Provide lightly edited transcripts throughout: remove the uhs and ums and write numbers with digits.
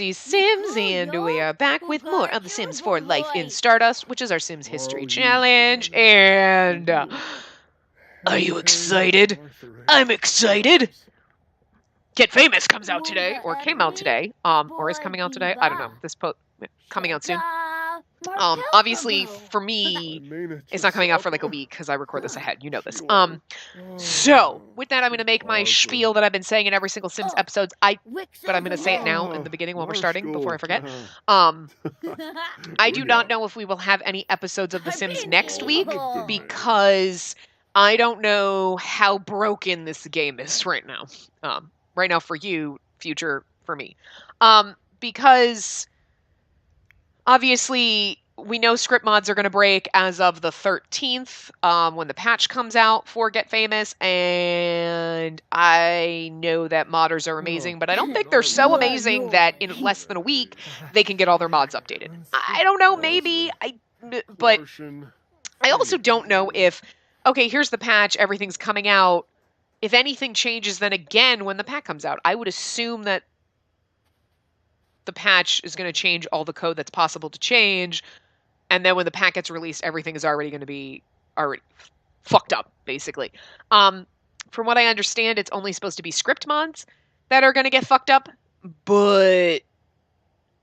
Foxy Sims, and we are back with more of The Sims 4 Life in Stardust, which is our Sims History Challenge, and... are you excited? I'm excited! Get Famous comes out today, or came out today, or is coming out today, I don't know, coming out soon. Obviously, for me, it's not coming out for like a week, because I record this ahead, you know this. So, with that, I'm going to make my spiel that I've been saying in every single Sims episode, but I'm going to say it now in the beginning while we're starting, before I forget. I do not know if we will have any episodes of The Sims next week, because I don't know how broken this game is right now. Right now for you, future for me. Because obviously we know script mods are going to break as of the 13th when the patch comes out for Get Famous, and I know that modders are amazing, but I don't think they're so amazing that in less than a week they can get all their mods updated. I don't know, maybe, but I also don't know if, okay, here's the patch, everything's coming out. If anything changes, then again, when the patch comes out, I would assume that the patch is going to change all the code that's possible to change. And then when the patch gets released, everything is already going to be fucked up, basically. From what I understand, it's only supposed to be script mods that are going to get fucked up. But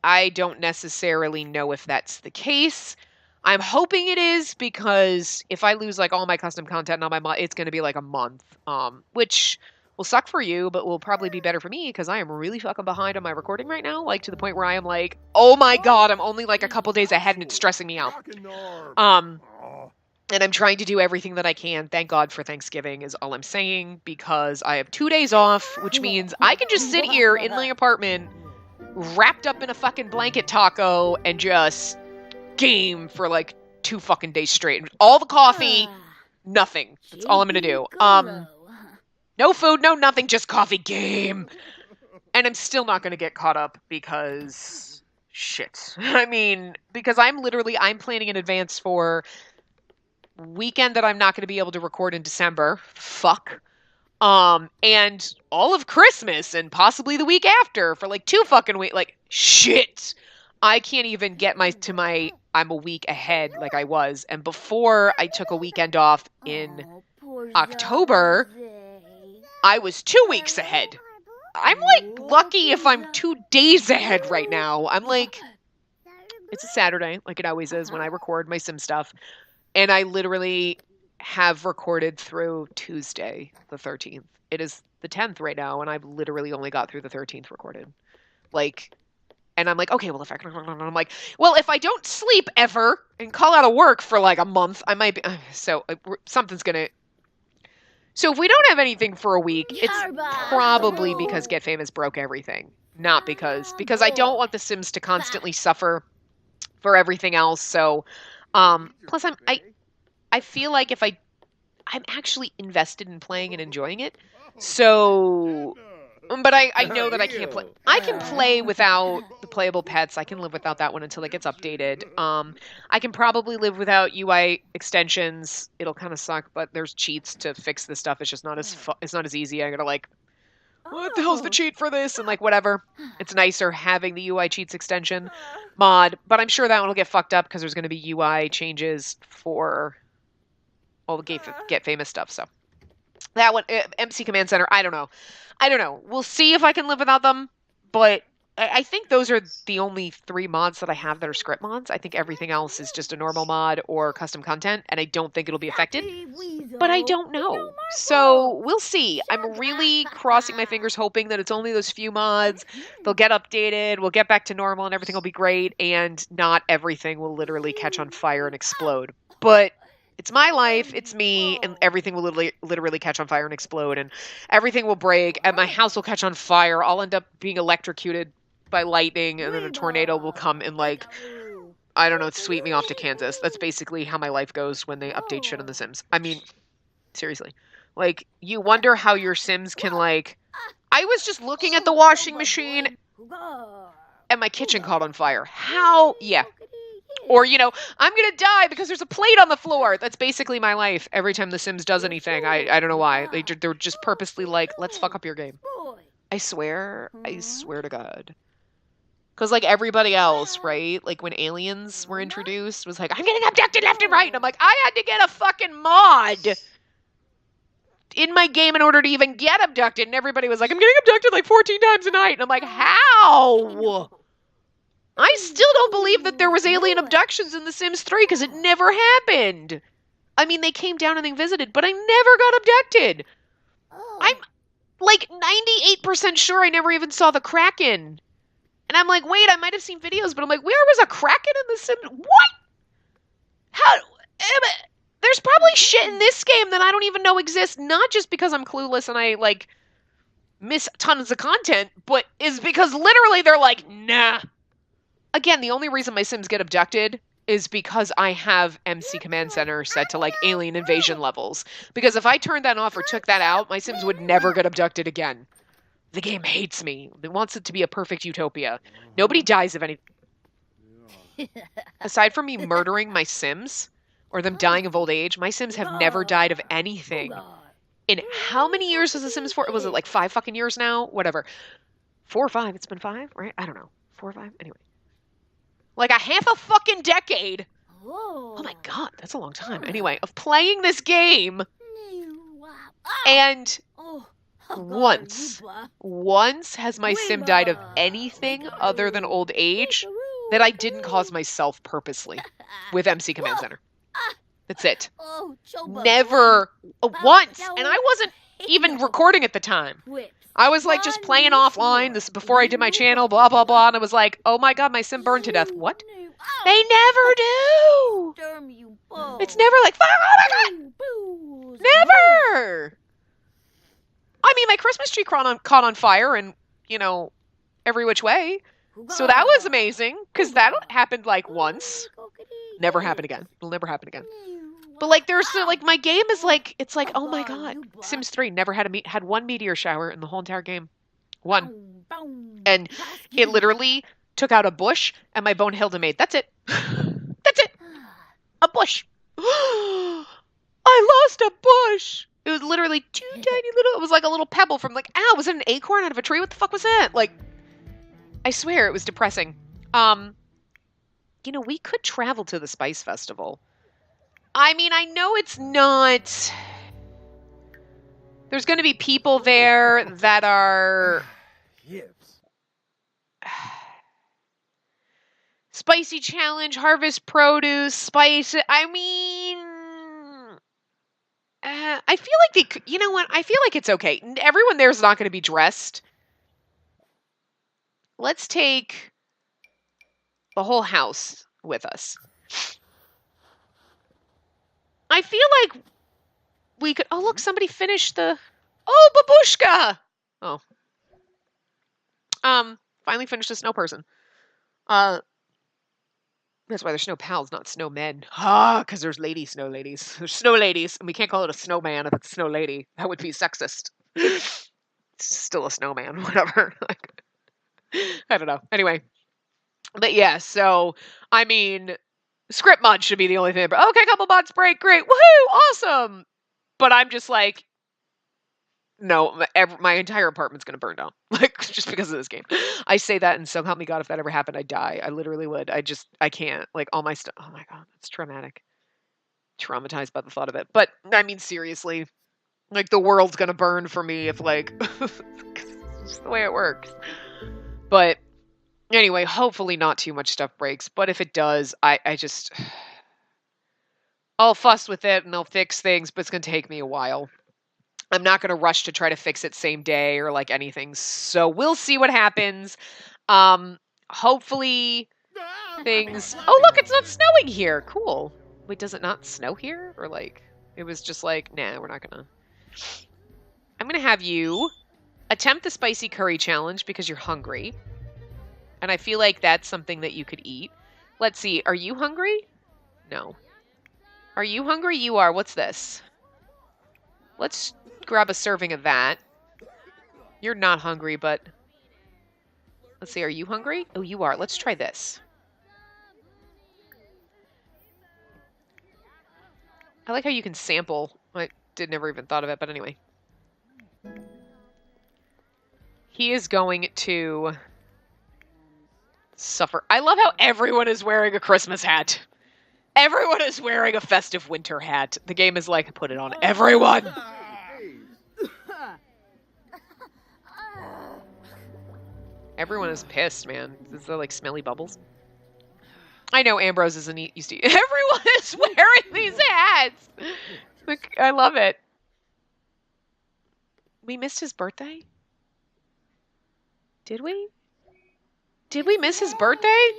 I don't necessarily know if that's the case. I'm hoping it is, because if I lose like all my custom content and all my mod, it's going to be like a month, which will suck for you, but will probably be better for me, because I am really fucking behind on my recording right now, like to the point where I am like, oh my god, I'm only like a couple days ahead and it's stressing me out. And I'm trying to do everything that I can. Thank God for Thanksgiving is all I'm saying, because I have 2 days off, which means I can just sit here in my apartment, wrapped up in a fucking blanket taco, and just game for like 2 fucking days straight. All the coffee, nothing. That's all I'm gonna do. No food, no nothing, just coffee, game. And I'm still not gonna get caught up because shit. I mean, because I'm planning in advance for weekend that I'm not gonna be able to record in December. Fuck. And all of Christmas and possibly the week after for like 2 fucking weeks. Like, shit. I can't even get I'm a week ahead like I was. And before I took a weekend off in October, I was 2 weeks ahead. I'm like lucky if I'm 2 days ahead right now. I'm like, it's a Saturday, like it always is when I record my Sim stuff. And I literally have recorded through Tuesday, the 13th. It is the 10th right now, and I've literally only got through the 13th recorded. Like, and I'm like, okay, well, I'm like, well, if I don't sleep ever and call out of work for like a month, I might be, so something's gonna, so if we don't have anything for a week, it's probably because Get Famous broke everything. Not because I don't want the Sims to constantly suffer for everything else. So, plus I feel like if I'm actually invested in playing and enjoying it. So, but I know that I can't play. I can play without the playable pets. I can live without that one until it gets updated. I can probably live without UI extensions. It'll kind of suck, but there's cheats to fix this stuff. It's just not as easy. I gotta like, what the hell's the cheat for this? And like, whatever. It's nicer having the UI cheats extension mod, but I'm sure that one will get fucked up because there's going to be UI changes for all the Get Famous stuff. So that one, MC Command Center, I don't know. We'll see if I can live without them, but I think those are the only 3 mods that I have that are script mods. I think everything else is just a normal mod or custom content, and I don't think it'll be affected, but I don't know. So we'll see. I'm really crossing my fingers hoping that it's only those few mods. They'll get updated, we'll get back to normal, and everything will be great, and not everything will literally catch on fire and explode. But it's my life, it's me, and everything will literally catch on fire and explode, and everything will break, and my house will catch on fire. I'll end up being electrocuted by lightning, and then a tornado will come and, like, I don't know, sweep me off to Kansas. That's basically how my life goes when they update shit on The Sims. I mean, seriously. Like, you wonder how your Sims can, like... I was just looking at the washing machine, and my kitchen caught on fire. How? Yeah. Or, you know, I'm gonna die because there's a plate on the floor. That's basically my life. Every time The Sims does anything, I don't know why. They're just purposely like, let's fuck up your game. I swear to God. Because, like, everybody else, right? Like, when aliens were introduced, was like, I'm getting abducted left and right. And I'm like, I had to get a fucking mod in my game in order to even get abducted. And everybody was like, I'm getting abducted like 14 times a night. And I'm like, how? I still don't believe that there was alien abductions in The Sims 3 because it never happened. I mean, they came down and they visited, but I never got abducted. I'm like 98% sure I never even saw the Kraken. And I'm like, wait, I might have seen videos, but I'm like, where was a Kraken in The Sims? What? How? There's probably shit in this game that I don't even know exists, not just because I'm clueless and I, like, miss tons of content, but is because literally they're like, nah. Again, the only reason my Sims get abducted is because I have MC Command Center set to, like, alien invasion levels. Because if I turned that off or took that out, my Sims would never get abducted again. The game hates me. It wants it to be a perfect utopia. Nobody dies of anything. Aside from me murdering my Sims, or them dying of old age, my Sims have never died of anything. In how many years has The Sims 4? Was it like 5 fucking years now? Whatever. 4 or 5. It's been 5, right? I don't know. 4 or 5? Anyway. Like a half a fucking decade. Oh my god, that's a long time. Anyway, of playing this game. And once has my Sim died of anything other than old age that I didn't cause myself purposely with MC Command Center. That's it. Never once. And I wasn't even recording at the time. I was like just playing offline. This is before I did my channel, blah, blah, blah. And I was like, oh my god, my Sim burned to death. What? They never do. It's never like, oh my god. Never. I mean, my Christmas tree caught on fire and, you know, every which way. So that was amazing, because that happened, like, once. Never happened again. It'll never happen again. But, like, there's, like, my game is, like, it's like, oh my god. Sims 3 never had one meteor shower in the whole entire game. One. And it literally took out a bush and my bone Hilda made. That's it. That's it. A bush. I lost a bush. It was literally two tiny little, it was like a little pebble from like, ow, was it an acorn out of a tree? What the fuck was that? Like, I swear it was depressing. You know, we could travel to the Spice Festival. I mean, I know it's not, there's going to be people there that are spicy challenge, harvest produce, spice. I mean, I feel like you know what? I feel like it's okay. Everyone there is not going to be dressed. Let's take the whole house with us. I feel like we could. Oh, look, somebody finished the. Oh, babushka. Oh. Finally finished a snow person. That's why there's snow pals, not snow men. Because there's snow ladies. There's snow ladies, and we can't call it a snowman if it's a snow lady. That would be sexist. It's still a snowman, whatever. I don't know. Anyway. But yeah, so, I mean, script mod should be the only thing. But okay, couple mods break, great, woohoo, awesome! But I'm just like, no, my entire apartment's gonna burn down. Like, just because of this game. I say that, and so help me God, if that ever happened, I'd die. I literally would. I can't. Like, all my stuff. Oh my god, it's traumatic. Traumatized by the thought of it. But, I mean, seriously. Like, the world's gonna burn for me if, like, it's just the way it works. But, anyway, hopefully not too much stuff breaks. But if it does, I just... I'll fuss with it, and I'll fix things, but it's gonna take me a while. I'm not going to rush to try to fix it same day or like anything. So we'll see what happens. Hopefully things... Oh, look, it's not snowing here. Cool. Wait, does it not snow here? Or like, it was just like, nah, we're not going to... I'm going to have you attempt the spicy curry challenge because you're hungry. And I feel like that's something that you could eat. Let's see. Are you hungry? No. Are you hungry? You are. What's this? Let's grab a serving of that. You're not hungry, but... Let's see, are you hungry? Oh, you are. Let's try this. I like how you can sample. I never even thought of it, but anyway. He is going to Suffer. I love how everyone is wearing a Christmas hat. Everyone is wearing a festive winter hat. The game is like, put it on everyone. Everyone is pissed, man. Is there like smelly bubbles? I know Ambrose isn't used to. Everyone is wearing these hats. Like, I love it. We missed his birthday? Did we? Did we miss his birthday?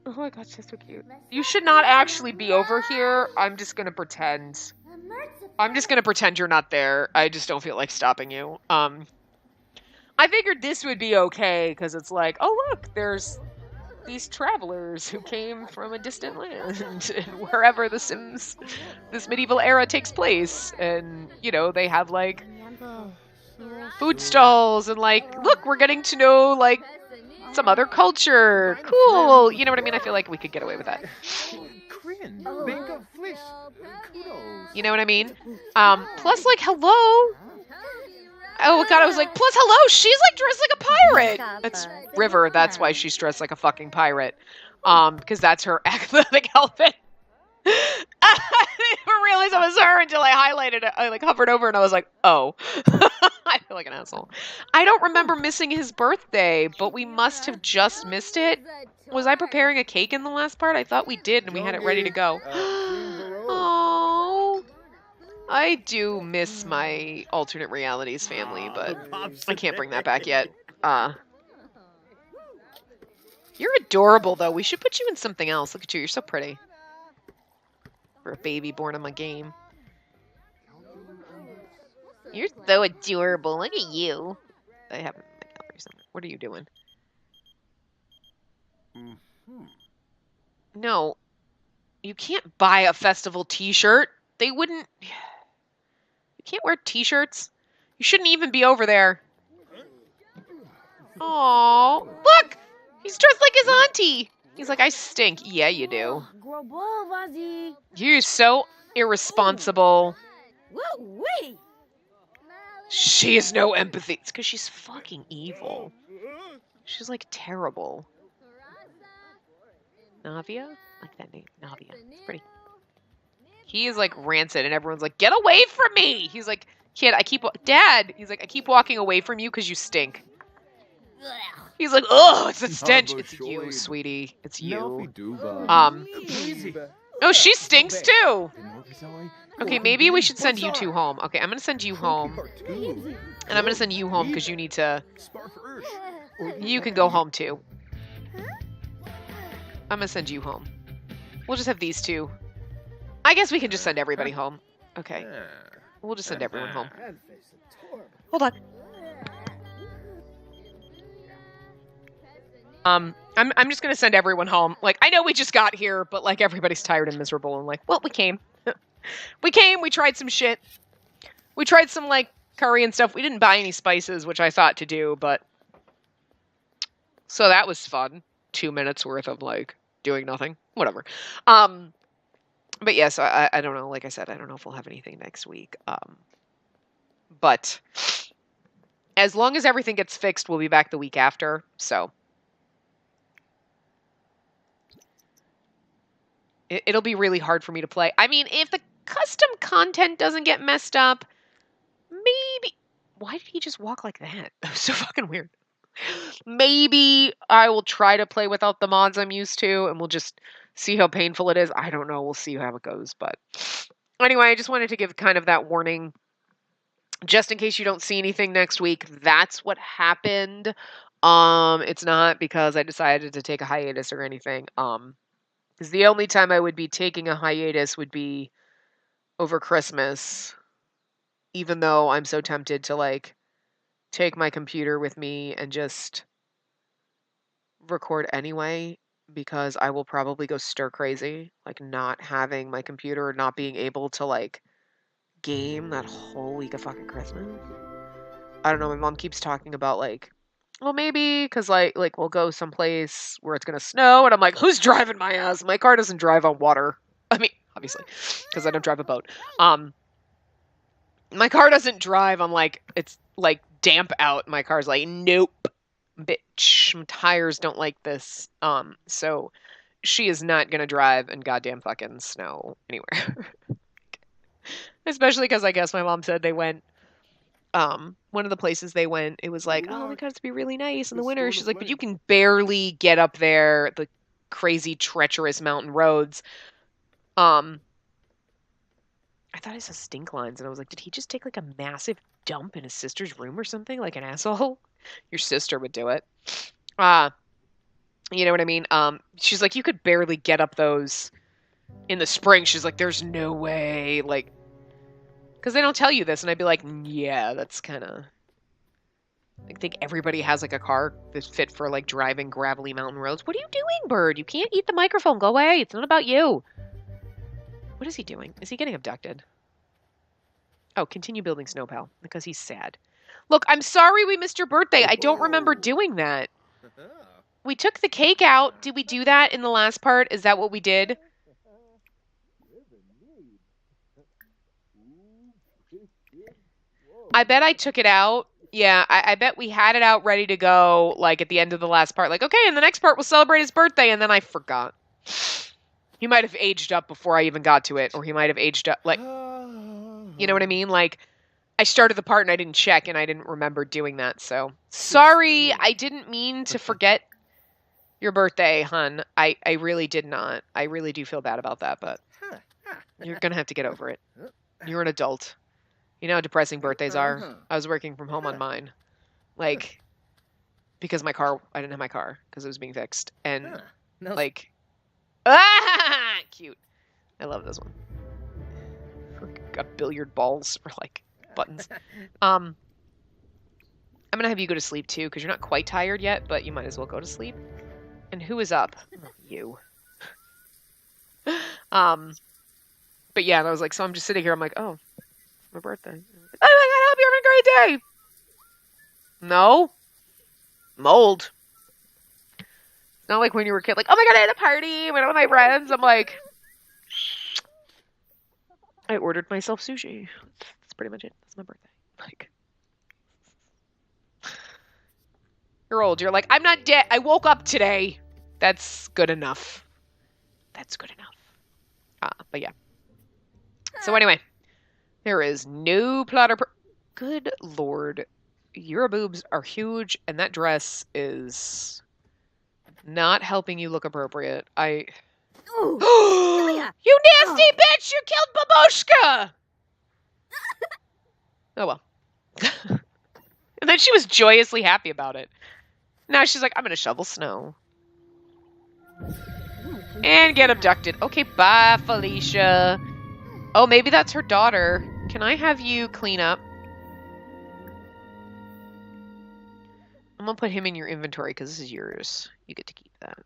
Oh my gosh, that's so cute. You should not actually be over here. I'm just gonna pretend. I'm just gonna pretend you're not there. I just don't feel like stopping you. I figured this would be okay, because it's like, oh look, there's these travelers who came from a distant land, and wherever the Sims, this medieval era takes place, and, you know, they have, like, food stalls, and, like, look, we're getting to know, like, some other culture. Cool. You know what I mean? I feel like we could get away with that. You know what I mean? Plus, like, hello. Oh, God, I was like, plus, hello, she's, like, dressed like a pirate. That's River. That's why she's dressed like a fucking pirate. Because that's her athletic outfit. I didn't realize it was her until I highlighted it. I, like, hovered over and I was like, oh. I feel like an asshole. I don't remember missing his birthday, but we must have just missed it. Was I preparing a cake in the last part? I thought we did, and we had it ready to go. Oh, I do miss my alternate realities family, but I can't bring that back yet. You're adorable, though. We should put you in something else. Look at you. You're so pretty. For a baby born in my game. You're so adorable. Look at you. I have it in my gallery somewhere. What are you doing? No. You can't buy a festival t-shirt. They wouldn't... You can't wear t-shirts. You shouldn't even be over there. Aww. Look! He's dressed like his auntie. He's like, I stink. Yeah, you do. You're so irresponsible. She has no empathy. It's because she's fucking evil. She's like terrible. Navia? I like that name. Navia. It's pretty. He is like rancid and everyone's like, get away from me! He's like, kid, Dad! He's like, I keep walking away from you because you stink. He's like, oh, it's a stench. It's you, sweetie. It's you. Oh, she stinks too! Okay, maybe we should send you two home. Okay, I'm gonna send you home. And I'm gonna send you home because you need to... You can go home too. I'm gonna send you home. We'll just have these two. I guess we can just send everybody home. Okay. We'll just send everyone home. Hold on. I'm just gonna send everyone home. Like, I know we just got here, but like everybody's tired and miserable and like, well, we came. We came, we tried some shit. We tried some like curry and stuff. We didn't buy any spices, which I thought to do, but so that was fun. 2 minutes worth of like doing nothing. Whatever. But yeah, so I don't know. Like I said, I don't know if we'll have anything next week. But as long as everything gets fixed, we'll be back the week after. So it'll be really hard for me to play. I mean, if the custom content doesn't get messed up, maybe... Why did he just walk like that? That was so fucking weird. Maybe I will try to play without the mods I'm used to, and we'll just see how painful it is. I don't know. We'll see how it goes. But anyway, I just wanted to give kind of that warning. Just in case you don't see anything next week, that's what happened. It's not because I decided to take a hiatus or anything. Because the only time I would be taking a hiatus would be over Christmas. Even though I'm so tempted to, like, take my computer with me and just record anyway. Because I will probably go stir crazy. Like, not having my computer or not being able to, like, game that whole week of fucking Christmas. I don't know, my mom keeps talking about, like, well, maybe, because, like, we'll go someplace where it's gonna snow, and I'm like, who's driving my ass? My car doesn't drive on water. I mean, obviously, because I don't drive a boat. My car doesn't drive on, like, it's like, damp out. My car's like, nope, bitch, my tires don't like this. So she is not gonna drive in goddamn fucking snow anywhere. Especially because I guess my mom said they went, one of the places they went, it was like, oh my God, it's to be really nice in the winter. She's like, but you can barely get up there, the crazy, treacherous mountain roads. I thought I saw stink lines, and I was like, did he just take like a massive dump in his sister's room or something, like an asshole? Your sister would do it. You know what I mean? She's like, you could barely get up those in the spring. She's like, there's no way, like, because they don't tell you this, and I'd be like, yeah, that's kind of. I think everybody has like a car that's fit for like driving gravelly mountain roads. What are you doing, bird? You can't eat the microphone. Go away. It's not about you. What is he doing? Is he getting abducted? Oh, continue building Snow Pal because he's sad. Look, I'm sorry we missed your birthday. I don't remember doing that. We took the cake out. Did we do that in the last part? Is that what we did? I bet I took it out. Yeah, I bet we had it out ready to go, like, at the end of the last part. Like, okay, in the next part, we'll celebrate his birthday, and then I forgot. He might have aged up before I even got to it, or he might have aged up, like, you know what I mean? Like, I started the part and I didn't check, and I didn't remember doing that, so. Sorry, I didn't mean to forget your birthday, hun. I really did not. I really do feel bad about that, but you're gonna have to get over it. You're an adult. You know how depressing birthdays are? I was working from home on mine. Like, because I didn't have my car, because it was being fixed. And, like, cute. I love this one. Got billiard balls for, like, buttons. I'm gonna have you go to sleep, too, because you're not quite tired yet, but you might as well go to sleep. And who is up? You. But yeah, and I was like, so I'm just sitting here, I'm like, oh. My birthday. Oh my God, I hope you're having a great day. No. Mold. It's not like when you were a kid, like, oh my God, I had a party, went out with my friends. I'm like, I ordered myself sushi. That's pretty much it. That's my birthday. Like, you're old. You're like, I'm not dead. I woke up today. That's good enough. That's good enough. But yeah. So anyway. There is no plotter. Good Lord. Your boobs are huge, and that dress is not helping you look appropriate. You nasty bitch! You killed Babushka! Oh well. And then she was joyously happy about it. Now she's like, I'm gonna shovel snow. And get abducted. Okay, bye, Felicia. Oh, maybe that's her daughter. Can I have you clean up? I'm gonna put him in your inventory because this is yours. You get to keep that.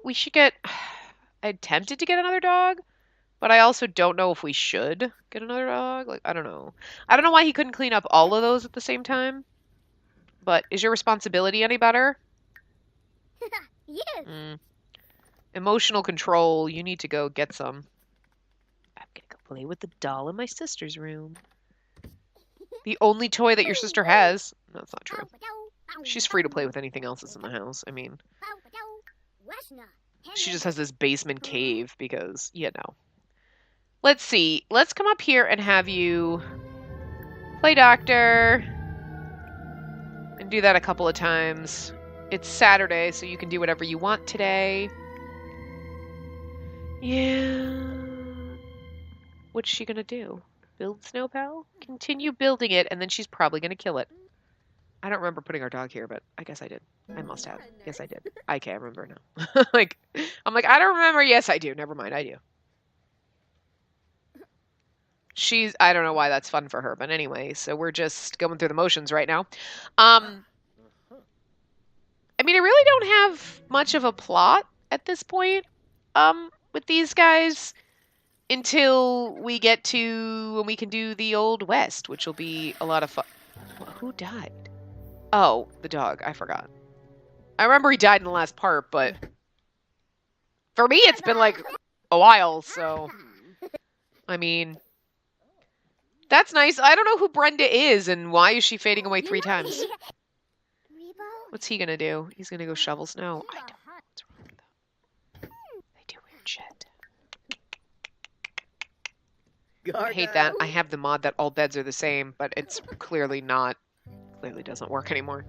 We should get... I attempted to get another dog, but I also don't know if we should get another dog. Like, I don't know. I don't know why he couldn't clean up all of those at the same time. But is your responsibility any better? Yes. Emotional control. You need to go get some. I'm gonna go play with the doll in my sister's room. The only toy that your sister has. No, that's not true. She's free to play with anything else that's in the house. I mean, she just has this basement cave because, you know. Let's see. Let's come up here and have you play doctor. And do that a couple of times. It's Saturday, so you can do whatever you want today. Yeah. What's she gonna do? Build Snow Pal? Continue building it, and then she's probably gonna kill it. I don't remember putting our dog here, but I guess I did. I must have. Yes, I did. I can't remember now. I'm like, I don't remember. Yes, I do. Never mind, I do. I don't know why that's fun for her, but anyway, so we're just going through the motions right now. I mean, I really don't have much of a plot at this point. With these guys until we get to when we can do the Old West, which will be a lot of fun. Who died? Oh, the dog. I forgot. I remember he died in the last part, but for me, it's been like a while, so I mean, That's nice. I don't know who Brenda is and why is she fading away 3 times. What's he gonna do? He's gonna go shovel snow. I don't know what's wrong with them. They do weird shit. I hate that. I have the mod that all beds are the same, but it's clearly not. Clearly doesn't work anymore.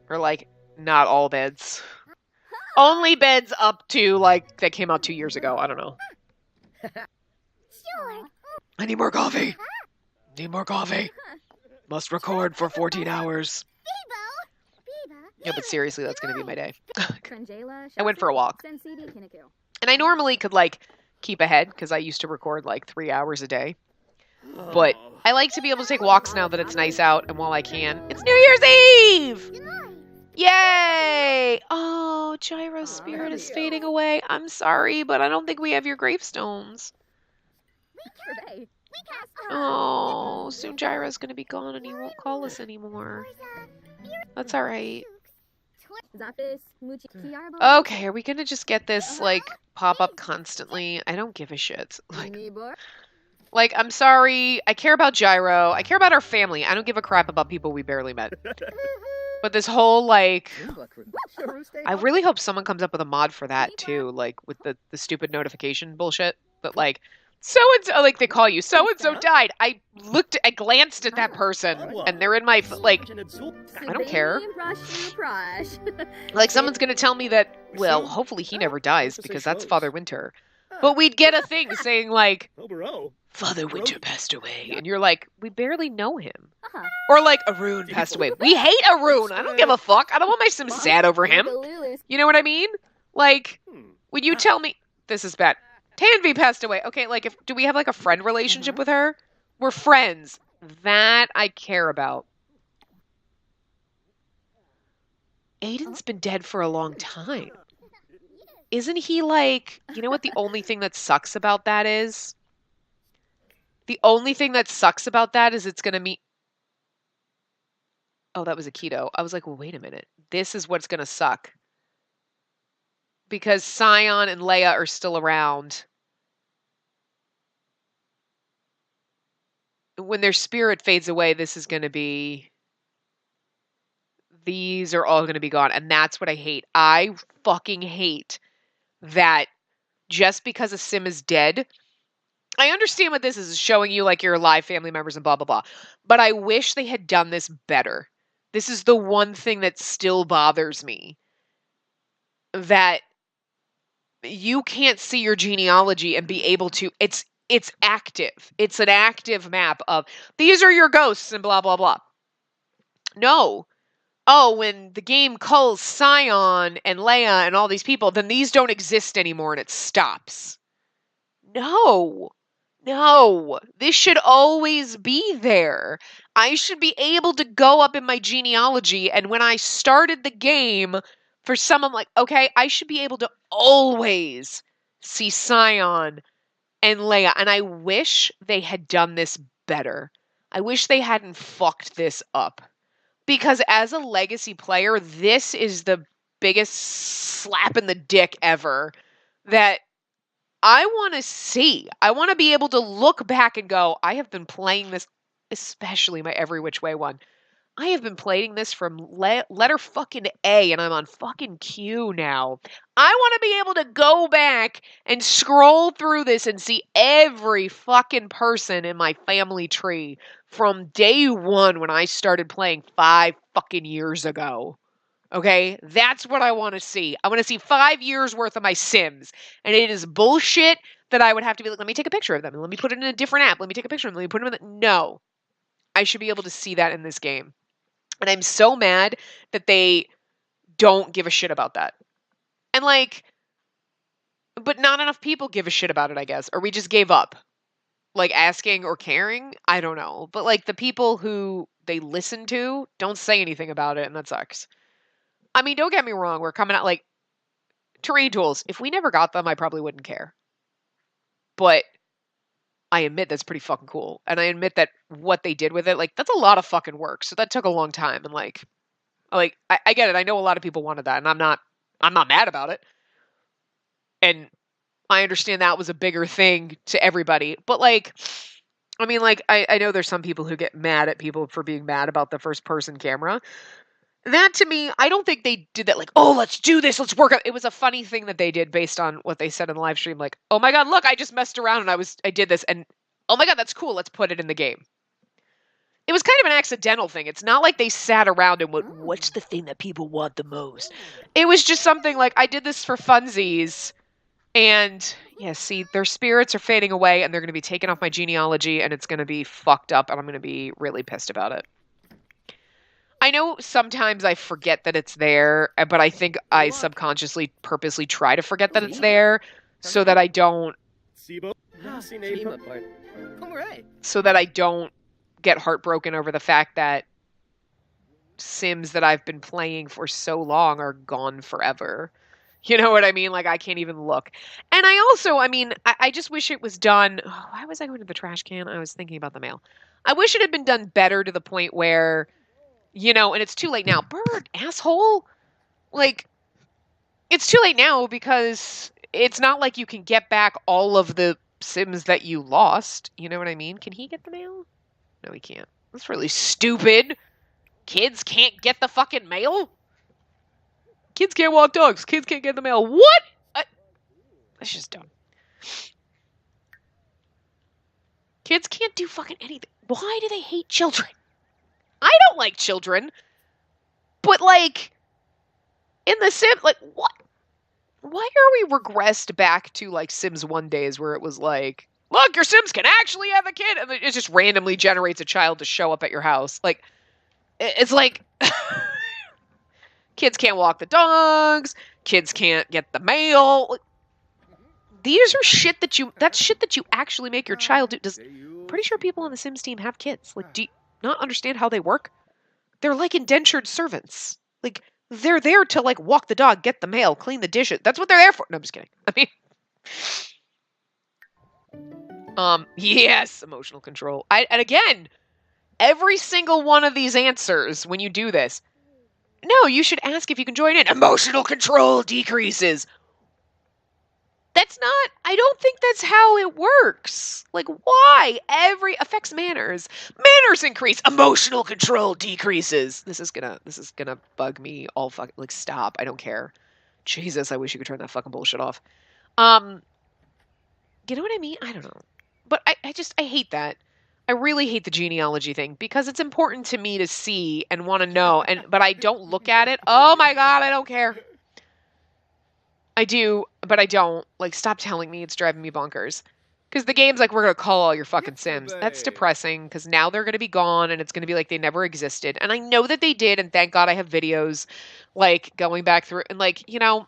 Or, like, not all beds. Only beds up to, like, that came out 2 years ago. I don't know. I need more coffee. Need more coffee. Must record for 14 hours. Yeah, but seriously, that's going to be my day. I went for a walk. And I normally could, like, keep ahead, because I used to record, like, 3 hours a day. But I like to be able to take walks now that it's nice out, and while I can, it's New Year's Eve! Yay! Oh, Gyro's spirit is fading away. I'm sorry, but I don't think we have your gravestones. Oh, soon Gyro's gonna be gone and he won't call us anymore. That's alright. Okay, are we gonna just get this, like, pop up constantly? I don't give a shit. Like, I'm sorry. I care about Gyro. I care about our family. I don't give a crap about people we barely met. But this whole, like... I really hope someone comes up with a mod for that, too. Like, with the stupid notification bullshit. But, like, so-and-so, like, they call you, so-and-so died. I glanced at that person, and they're in my, like, I don't care. Like, someone's gonna tell me that, well, hopefully he never dies, because that's Father Winter. But we'd get a thing saying, like, Father Winter passed away. And you're like, we barely know him. Or, like, Arun passed away. We hate Arun. I don't give a fuck. I don't want my Sim sad over him. You know what I mean? Like, when you tell me... This is bad. Tanvi passed away. Okay, like, do we have, like, a friend relationship with her? We're friends. That I care about. Aiden's been dead for a long time. Isn't he, like... You know what the only thing that sucks about that is? The only thing that sucks about that is it's gonna mean... Oh, that was a keto. I was like, well, wait a minute. This is what's gonna suck. Because Sion and Leia are still around. When their spirit fades away, this is gonna be... These are all gonna be gone. And that's what I hate. I fucking hate that just because a Sim is dead... I understand what this is showing you, like, your alive family members and blah, blah, blah. But I wish they had done this better. This is the one thing that still bothers me. That you can't see your genealogy and be able to... It's active. It's an active map of, these are your ghosts and blah, blah, blah. No. Oh, when the game culls Sion and Leia and all these people, then these don't exist anymore and it stops. No. No, this should always be there. I should be able to go up in my genealogy, and when I started the game, for some, I'm like, okay, I should be able to always see Sion and Leia, and I wish they had done this better. I wish they hadn't fucked this up. Because as a legacy player, this is the biggest slap in the dick ever that I want to see. I want to be able to look back and go, I have been playing this, especially my Every Which Way one. I have been playing this from letter fucking A, and I'm on fucking Q now. I want to be able to go back and scroll through this and see every fucking person in my family tree from day one when I started playing 5 fucking years ago. Okay, that's what I want to see. I want to see 5 years worth of my Sims. And it is bullshit that I would have to be like, let me take a picture of them and let me put it in a different app. Let me take a picture of them. Let me put them in the... No. I should be able to see that in this game. And I'm so mad that they don't give a shit about that. And like, but not enough people give a shit about it, I guess. Or we just gave up. Like asking or caring? I don't know. But like the people who they listen to don't say anything about it, and that sucks. I mean, don't get me wrong. We're coming out like terrain tools. If we never got them, I probably wouldn't care. But I admit that's pretty fucking cool. And I admit that what they did with it, like, that's a lot of fucking work. So that took a long time. And like I get it. I know a lot of people wanted that, and I'm not mad about it. And I understand that was a bigger thing to everybody. But, like, I mean, like, I know there's some people who get mad at people for being mad about the first-person camera. That, to me, I don't think they did that, like, oh, let's do this, let's work out. It was a funny thing that they did based on what they said in the live stream, like, oh my god, look, I just messed around and I did this, and oh my god, that's cool, let's put it in the game. It was kind of an accidental thing. It's not like they sat around and went, what's the thing that people want the most? It was just something like, I did this for funsies, and, yeah, see, their spirits are fading away, and they're going to be taken off my genealogy, and it's going to be fucked up, and I'm going to be really pissed about it. I know sometimes I forget that it's there, but I think I subconsciously, purposely try to forget that it's there so that I don't... So that I don't get heartbroken over the fact that Sims that I've been playing for so long are gone forever. You know what I mean? Like, I can't even look. And I also, I mean, I just wish it was done... Oh, why was I going to the trash can? I was thinking about the mail. I wish it had been done better to the point where... You know, and it's too late now. Bird, asshole! Like, it's too late now because it's not like you can get back all of the Sims that you lost. You know what I mean? Can he get the mail? No, he can't. That's really stupid. Kids can't get the fucking mail? Kids can't walk dogs. Kids can't get the mail. What? That's just dumb. Kids can't do fucking anything. Why do they hate children? I don't like children, but, like, in the Sims, like, what? Why are we regressed back to, like, Sims 1 days where it was like, look, your Sims can actually have a kid, and it just randomly generates a child to show up at your house. Like, it's like, kids can't walk the dogs, kids can't get the mail. These are that's shit that you actually make your child do. Pretty sure people on the Sims team have kids. Like, do you not understand how they work? They're like indentured servants. Like, they're there to, like, walk the dog, get the mail, clean the dishes. That's what they're there for. No, I'm just kidding. I mean, yes, emotional control. And again, every single one of these answers, when you do this, no, you should ask if you can join in. Emotional control decreases. That's not, I don't think that's how it works. Like, why? Affects manners. Manners increase. Emotional control decreases. This is gonna bug me all fucking, like, stop. I don't care. Jesus, I wish you could turn that fucking bullshit off. You know what I mean? I don't know. But I hate that. I really hate the genealogy thing because it's important to me to see and want to know, but I don't look at it. Oh my god, I don't care. I do, but I don't. Like, stop telling me. It's driving me bonkers. Because the game's like, we're going to call all your fucking Sims. That's depressing, because now they're going to be gone, and it's going to be like they never existed. And I know that they did, and thank God I have videos, like, going back through. And, like, you know,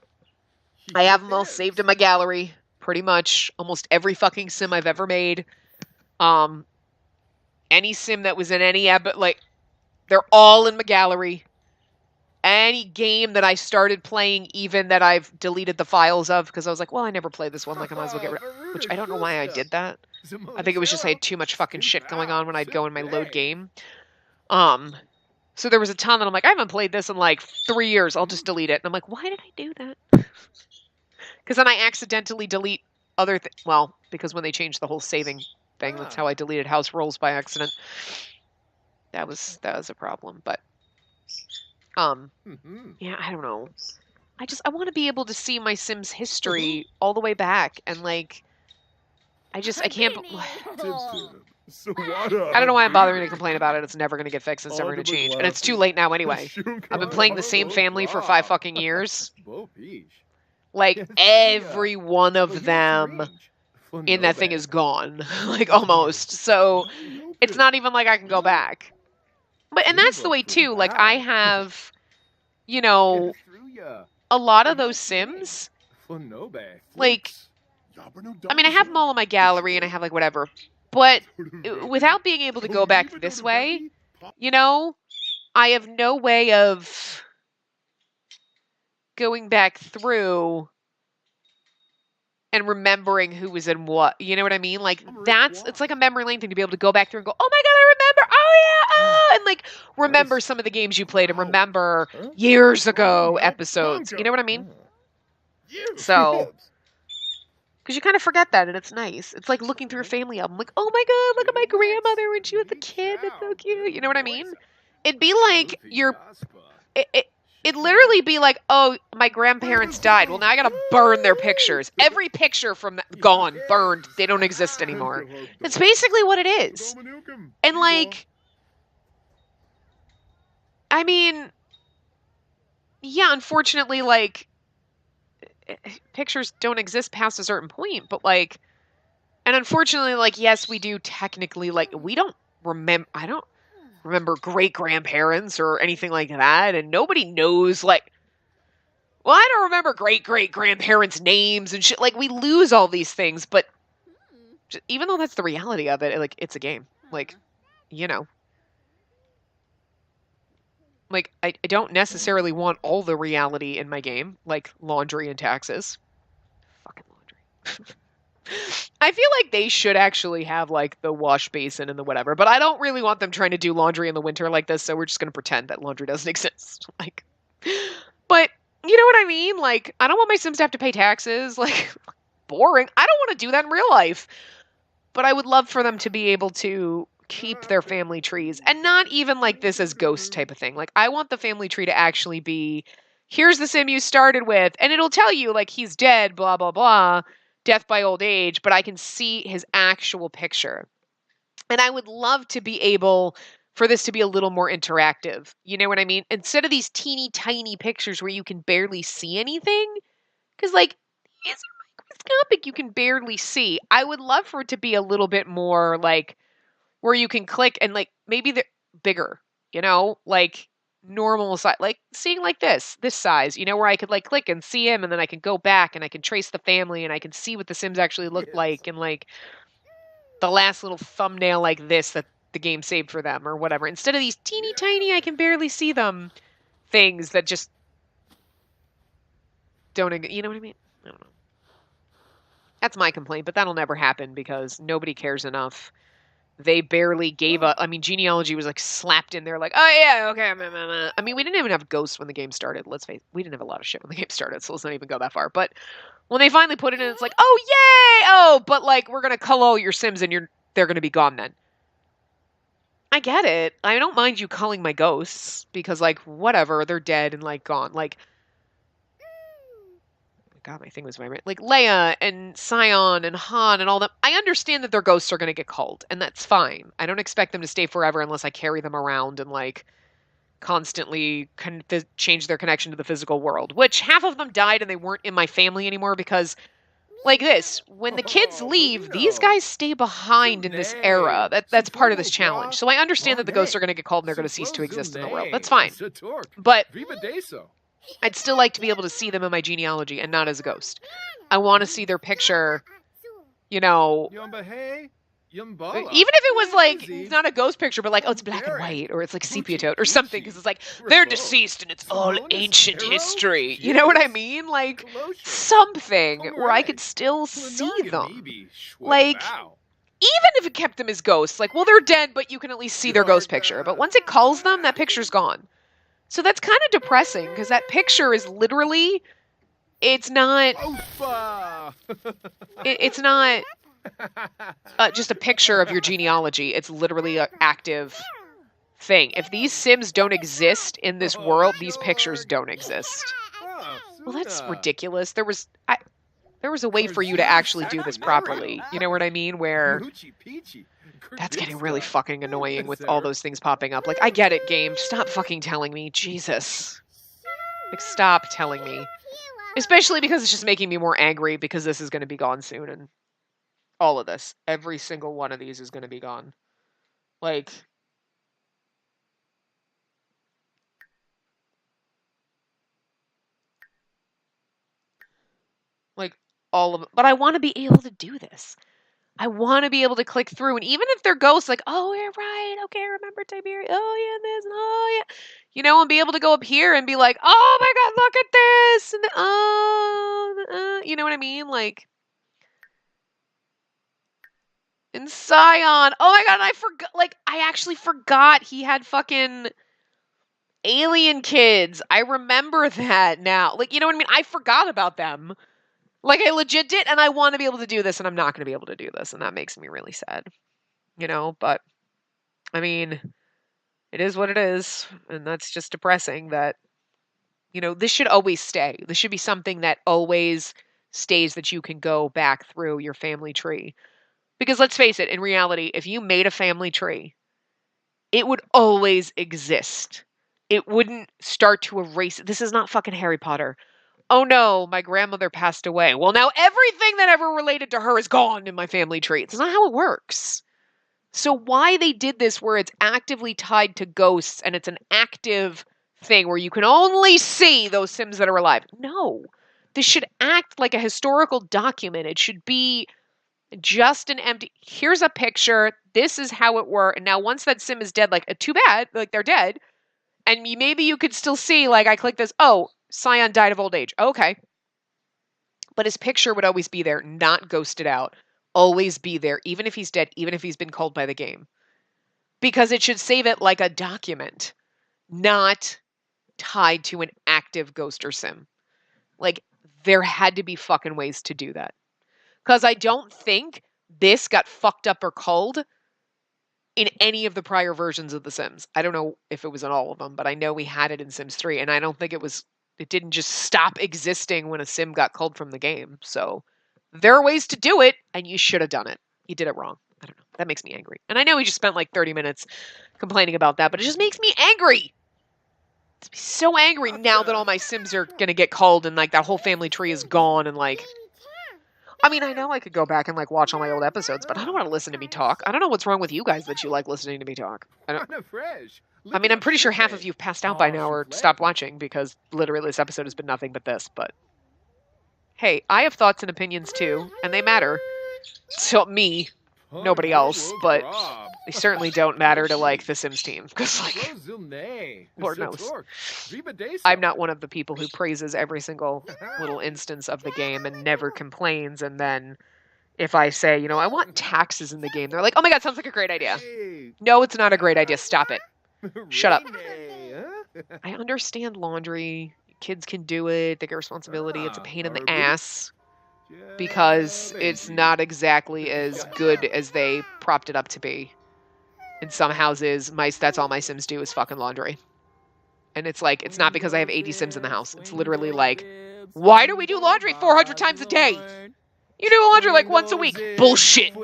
I have them all saved in my gallery, pretty much. Almost every fucking Sim I've ever made. Any Sim that was in any, like, they're all in my gallery. Any game that I started playing, even that I've deleted the files of, because I was like, well, I never played this one, like, I might as well get rid of it. Which I don't know why I did that. I think it was just I had too much fucking shit going on when I'd go in my load game. So there was a ton that I'm like, I haven't played this in like 3 years, I'll just delete it. And I'm like, why did I do that? Because then I accidentally delete other things. Well, because when they changed the whole saving thing, that's how I deleted house rules by accident. That was a problem, but... yeah, I don't know. I want to be able to see my Sims history all the way back, and, like, I can't... I don't know why I'm bothering to complain about it. It's never going to get fixed. It's never going to change. And it's too late now anyway. I've been playing the same family for 5 fucking years. Like, every one of them in that thing is gone. Like, almost. So, it's not even like I can go back. And that's the way, too. Like, I have, you know, a lot of those Sims, like, I mean, I have them all in my gallery, and I have, like, whatever. But without being able to go back this way, you know, I have no way of going back through and remembering who was in what. You know what I mean? Like, it's like a memory lane thing to be able to go back through and go, oh my god, I remember, oh yeah, and, like, remember some of the games you played and remember years ago episodes. You know what I mean? So, Because you kind of forget that, and it's nice. It's like looking through a family album, like, oh my god, look at my grandmother when she was a kid. That's so cute. You know what I mean? It'd be like it'd literally be like, oh, my grandparents died. Well, now I gotta burn their pictures. Every picture from that, gone, burned. They don't exist anymore. That's basically what it is. And like, I mean, yeah, unfortunately, like, pictures don't exist past a certain point, but like, and unfortunately, like, yes, we do technically, like, we don't remember, I don't remember great grandparents or anything like that, and nobody knows, like, well, I don't remember great grandparents' names and shit. Like, we lose all these things, but even though that's the reality of it, like, it's a game. Like, you know. Like, I don't necessarily want all the reality in my game, like laundry and taxes. Fucking laundry. I feel like they should actually have, like, the wash basin and the whatever, but I don't really want them trying to do laundry in the winter like this, so we're just going to pretend that laundry doesn't exist. Like, but, you know what I mean? Like, I don't want my Sims to have to pay taxes. Like, boring. I don't want to do that in real life. But I would love for them to be able to keep their family trees, and not even like this as ghost type of thing. Like, I want the family tree to actually be, here's the Sim you started with, and it'll tell you, like, he's dead, blah, blah, blah, death by old age, but I can see his actual picture. And I would love to be able for this to be a little more interactive. You know what I mean? Instead of these teeny tiny pictures where you can barely see anything, because, like, it's microscopic, you can barely see. I would love for it to be a little bit more, like, where you can click and, like, maybe they're bigger, you know, like normal size, like seeing like this size, you know, where I could, like, click and see him, and then I can go back and I can trace the family and I can see what the Sims actually looked like, and, like, the last little thumbnail like this that the game saved for them or whatever. Instead of these teeny tiny, I can barely see them things that just don't, you know what I mean? I don't know. That's my complaint, but that'll never happen because nobody cares enough. They barely gave up. I mean, genealogy was, like, slapped in there, like, oh yeah, okay. I mean, we didn't even have ghosts when the game started. Let's face it, we didn't have a lot of shit when the game started, so let's not even go that far. But when they finally put it in, it's like, oh yay, oh, but, like, we're gonna cull all your Sims and they're gonna be gone then. I get it. I don't mind you culling my ghosts because, like, whatever, they're dead and, like, gone. Like, God, my thing was vibrant. Like, Leia and Sion and Han and all them. I understand that their ghosts are going to get culled, and that's fine. I don't expect them to stay forever unless I carry them around and, like, constantly change their connection to the physical world. Which, half of them died and they weren't in my family anymore because, like this, when the kids leave, these guys stay behind in this era. That's part of this challenge. So I understand that the ghosts are going to get culled and they're going to cease to exist in the world. That's fine. But I'd still like to be able to see them in my genealogy and not as a ghost. I want to see their picture, you know, even if it was, like, not a ghost picture, but, like, oh, it's black and white, or it's, like, sepia tone or something, because it's like, they're deceased and it's all ancient history. You know what I mean? Like, something where I could still see them. Like, even if it kept them as ghosts, like, well, they're dead, but you can at least see their ghost picture. But once it culls them, that picture's gone. So that's kind of depressing, because that picture is literally, it's not, it's not just a picture of your genealogy. It's literally an active thing. If these Sims don't exist in this world, these pictures don't exist. Well, that's ridiculous. There was a way for you to actually do this properly. You know what I mean? Where that's getting really fucking annoying with all those things popping up. Like, I get it, game. Stop fucking telling me. Jesus. Like, stop telling me. Especially because it's just making me more angry because this is going to be gone soon. And all of this. Every single one of these is going to be gone. Like, all of it. But I want to be able to do this. I want to be able to click through, and even if they're ghosts, like, oh, you're right, okay, remember Tiberius, oh, yeah, this, oh, yeah, you know, and be able to go up here and be like, oh, my God, look at this, and you know what I mean, like, and Sion, oh, my God, I forgot, like, I actually forgot he had fucking alien kids. I remember that now, like, you know what I mean, I forgot about them. Like, I legit did, and I want to be able to do this, and I'm not going to be able to do this, and that makes me really sad. But, I mean, it is what it is, and that's just depressing that, this should always stay. This should be something that always stays, that you can go back through your family tree. Because let's face it, in reality, if you made a family tree, it would always exist. It wouldn't start to erase it. This is not fucking Harry Potter. Oh no, my grandmother passed away. Well, now everything that ever related to her is gone in my family tree. It's not how it works. So why they did this where it's actively tied to ghosts and it's an active thing where you can only see those Sims that are alive? No. This should act like a historical document. It should be just an empty, here's a picture, this is how it worked, and now once that Sim is dead, like, too bad, like, they're dead, and maybe you could still see, like, I click this, oh, Scion died of old age, okay. But his picture would always be there, not ghosted out, always be there, even if he's dead, even if he's been culled by the game. Because it should save it like a document, not tied to an active ghost or Sim. Like, there had to be fucking ways to do that. Because I don't think this got fucked up or culled in any of the prior versions of The Sims. I don't know if it was in all of them, but I know we had it in Sims 3, and I don't think it didn't just stop existing when a Sim got culled from the game. So there are ways to do it, and you should have done it. You did it wrong. I don't know. That makes me angry. And I know we just spent like 30 minutes complaining about that, but it just makes me angry. It's so angry now that all my Sims are going to get culled and like that whole family tree is gone and like... I mean, I know I could go back and like watch all my old episodes, but I don't want to listen to me talk. I don't know what's wrong with you guys that you like listening to me talk. I mean, I'm pretty sure half of you have passed out by now or stopped watching because literally this episode has been nothing but this, but hey, I have thoughts and opinions too, and they matter to me, nobody else, but they certainly don't matter to like the Sims team because like, Lord knows, I'm not one of the people who praises every single little instance of the game and never complains, and then if I say, I want taxes in the game, they're like, oh my god, sounds like a great idea. No, it's not a great idea. Stop it. Shut up. I understand laundry. Kids can do it. They get responsibility. It's a pain in the ass because it's not exactly as good as they propped it up to be. In some houses, that's all my Sims do is fucking laundry. And it's like, it's not because I have 80 Sims in the house. It's literally like, why do we do laundry 400 times a day? You do laundry like once a week. Bullshit.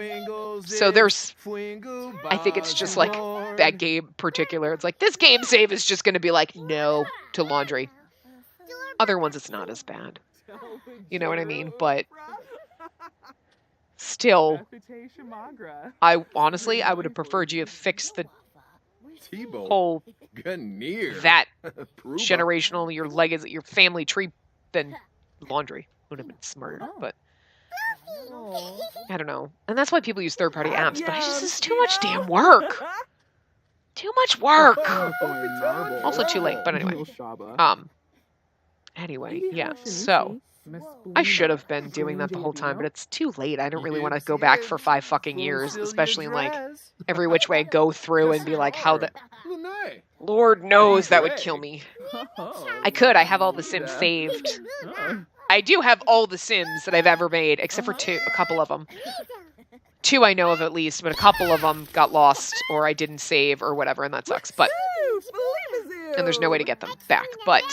So I think it's just like that game particular. It's like, this game save is just going to be like, no to laundry. Other ones, it's not as bad. You know what I mean? But still, I would have preferred you have fixed the whole, that generational, your legacy, your family tree than laundry. Would have been smarter, but I don't know. And that's why people use third-party apps, but it's too much damn work. Too much work. Also too late, but anyway. Anyway, yeah, so I should have been doing that the whole time, but it's too late. I don't really want to go back for 5 fucking years, especially like every which way I go through and be like, how the... Lord knows that would kill me. I have all the Sims saved. I do have all the Sims that I've ever made, except for a couple of them. 2 I know of at least, but a couple of them got lost, or I didn't save, or whatever, and that sucks. But and there's no way to get them back. But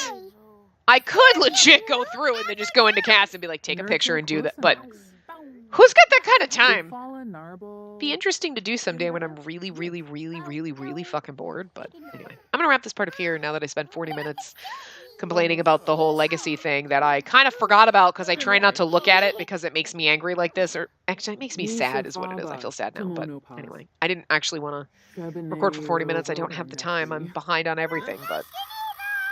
I could legit go through and then just go into cast and be like, take a picture and do that. But who's got that kind of time? Be interesting to do someday when I'm really, really, really, really, really fucking bored. But anyway, I'm going to wrap this part up here now that I spent 40 minutes complaining about the whole legacy thing that I kind of forgot about because I try not to look at it because it makes me angry like this. Or actually, it makes me sad is what it is. I feel sad now. But anyway, I didn't actually want to record for 40 minutes. I don't have the time. I'm behind on everything, but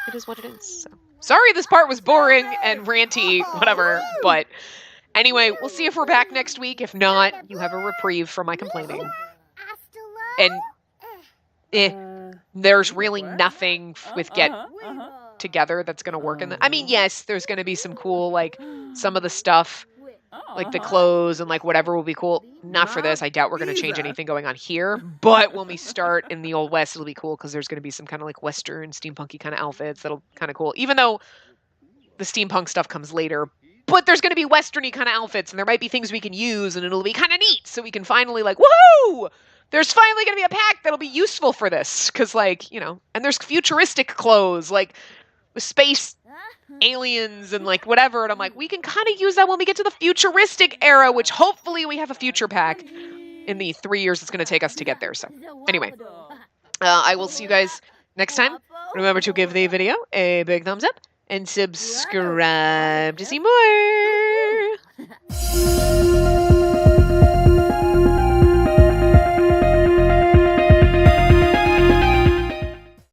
it is what it is. So. Sorry this part was boring and ranty, whatever. But anyway, we'll see if we're back next week. If not, you have a reprieve from my complaining. And there's really nothing with Get Together that's going to work in the... I mean, yes, there's going to be some cool, like, some of the stuff, like the clothes and, like, whatever will be cool. Not for this. I doubt we're going to change anything going on here. But when we start in the Old West, it'll be cool because there's going to be some kind of, like, Western, steampunky kind of outfits that'll kind of cool. Even though the steampunk stuff comes later, but there's going to be westerny kind of outfits, and there might be things we can use, and it'll be kind of neat, so we can finally, like, woohoo! There's finally going to be a pack that'll be useful for this, because, like, you know, and there's futuristic clothes, like, with space aliens and, like, whatever, and I'm like, we can kind of use that when we get to the futuristic era, which hopefully we have a future pack in the 3 years it's going to take us to get there. So, anyway, I will see you guys next time. Remember to give the video a big thumbs up and subscribe to see more.